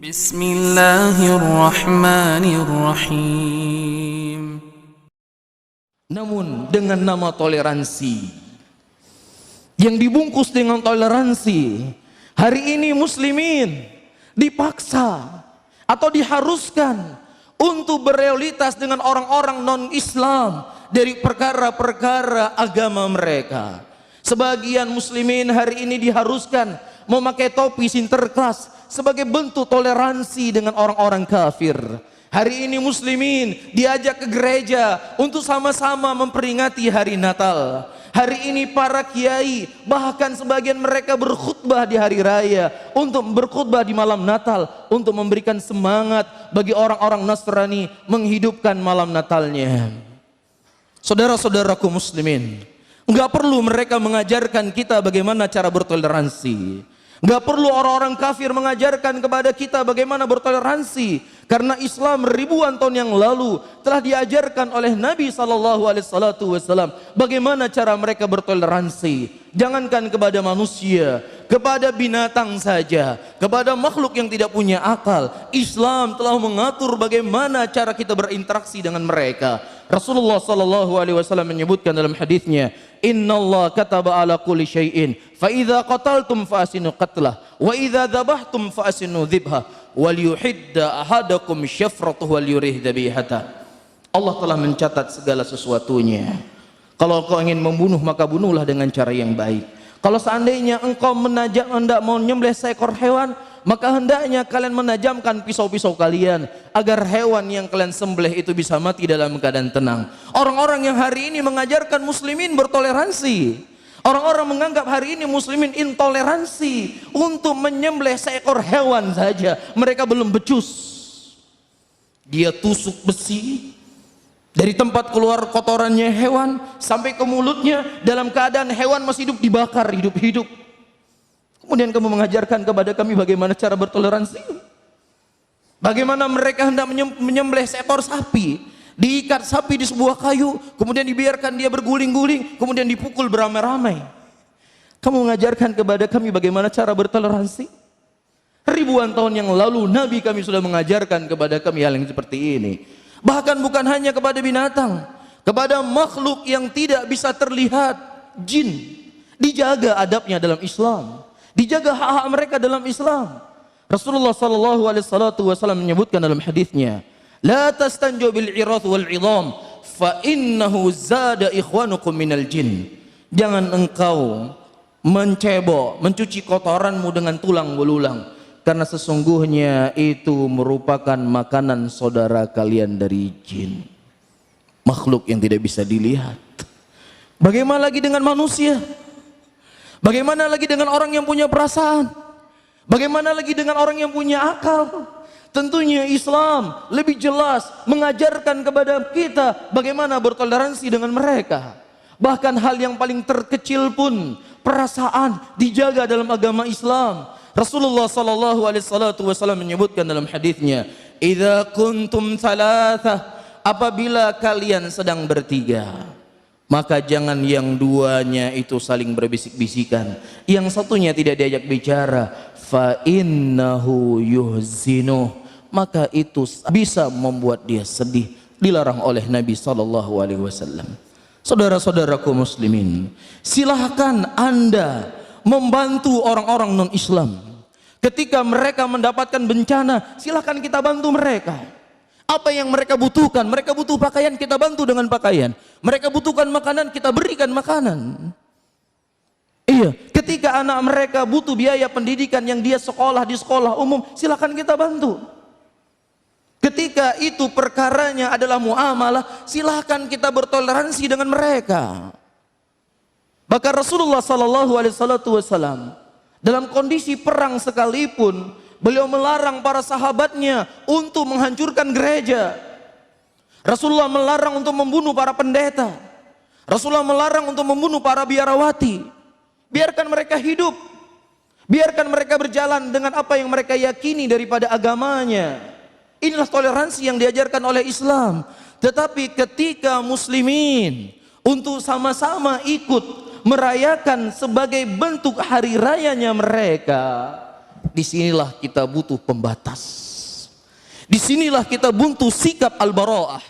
Bismillahirrahmanirrahim. Namun dengan nama toleransi yang dibungkus dengan toleransi, hari ini muslimin dipaksa atau diharuskan untuk berealitas dengan orang-orang non-Islam dari perkara-perkara agama mereka. Sebagian muslimin hari ini diharuskan memakai topi Sinterklas sebagai bentuk toleransi dengan orang-orang kafir. Hari ini muslimin diajak ke gereja untuk sama-sama memperingati hari Natal. Hari ini para kiai bahkan sebagian mereka berkhutbah di hari raya untuk berkhutbah di malam Natal untuk memberikan semangat bagi orang-orang Nasrani menghidupkan malam Natalnya. Saudara-saudaraku muslimin, enggak perlu mereka mengajarkan kita bagaimana cara bertoleransi. Enggak perlu orang-orang kafir mengajarkan kepada kita bagaimana bertoleransi, karena Islam ribuan tahun yang lalu telah diajarkan oleh Nabi SAW bagaimana cara mereka bertoleransi. Jangankan kepada manusia, kepada binatang saja, kepada makhluk yang tidak punya akal, Islam telah mengatur bagaimana cara kita berinteraksi dengan mereka. Rasulullah SAW menyebutkan dalam hadisnya, Innallaha kataba ala kulli syai'in fa idza qataltum fa asinu qatlah wa idza dzabhtum fa asinu dzibha wal yuhidda ahadakum syafratuhu wal yurih dzabihata. Allah telah mencatat segala sesuatunya. Kalau kau ingin membunuh maka bunuhlah dengan cara yang baik. Kalau seandainya engkau hendak mau menyembelih seekor hewan, maka hendaknya kalian menajamkan pisau-pisau kalian agar hewan yang kalian sembelih itu bisa mati dalam keadaan tenang. Orang-orang yang hari ini mengajarkan muslimin bertoleransi, orang-orang menganggap hari ini muslimin intoleransi untuk menyembelih seekor hewan saja mereka belum becus. Dia tusuk besi dari tempat keluar kotorannya hewan sampai ke mulutnya dalam keadaan hewan masih hidup, dibakar hidup-hidup. Kemudian kamu mengajarkan kepada kami bagaimana cara bertoleransi. Bagaimana mereka hendak menyembelih seekor sapi, diikat sapi di sebuah kayu, kemudian dibiarkan dia berguling-guling, kemudian dipukul beramai-ramai. Kamu mengajarkan kepada kami bagaimana cara bertoleransi. Ribuan tahun yang lalu Nabi kami sudah mengajarkan kepada kami hal yang seperti ini. Bahkan bukan hanya kepada binatang, kepada makhluk yang tidak bisa terlihat, jin, dijaga adabnya dalam Islam, dijaga hak-hak mereka dalam Islam. Rasulullah SAW menyebutkan dalam hadisnya, la tastanju bil irath wal idham fa innahu zada ikhwanukum minal jin. Jangan engkau mencebok, mencuci kotoranmu dengan tulang belulang, karena sesungguhnya itu merupakan makanan saudara kalian dari jin, makhluk yang tidak bisa dilihat. Bagaimana lagi dengan manusia? Bagaimana lagi dengan orang yang punya perasaan? Bagaimana lagi dengan orang yang punya akal? Tentunya Islam lebih jelas mengajarkan kepada kita bagaimana bertoleransi dengan mereka. Bahkan hal yang paling terkecil pun perasaan dijaga dalam agama Islam. Rasulullah SAW menyebutkan dalam hadisnya, idza kuntum thalathah, apabila kalian sedang bertiga, maka jangan yang duanya itu saling berbisik-bisikan, yang satunya tidak diajak bicara, fa innahu yuhzinuh, maka itu bisa membuat dia sedih, dilarang oleh Nabi SAW. Saudara-saudaraku muslimin, silahkan Anda membantu orang-orang non-Islam. Ketika mereka mendapatkan bencana, silahkan kita bantu mereka. Apa yang mereka butuhkan? Mereka butuh pakaian, kita bantu dengan pakaian. Mereka butuhkan makanan, kita berikan makanan. Iya, ketika anak mereka butuh biaya pendidikan yang dia sekolah di sekolah umum, silahkan kita bantu. Ketika itu perkaranya adalah muamalah, silahkan kita bertoleransi dengan mereka. Bahkan Rasulullah SAW dalam kondisi perang sekalipun, beliau melarang para sahabatnya untuk menghancurkan gereja. Rasulullah melarang untuk membunuh para pendeta. Rasulullah melarang untuk membunuh para biarawati. Biarkan mereka hidup, biarkan mereka berjalan dengan apa yang mereka yakini daripada agamanya. Inilah toleransi yang diajarkan oleh Islam. Tetapi ketika muslimin untuk sama-sama ikut merayakan sebagai bentuk hari rayanya mereka, disinilah kita butuh pembatas. Disinilah kita butuh sikap al-bara'ah.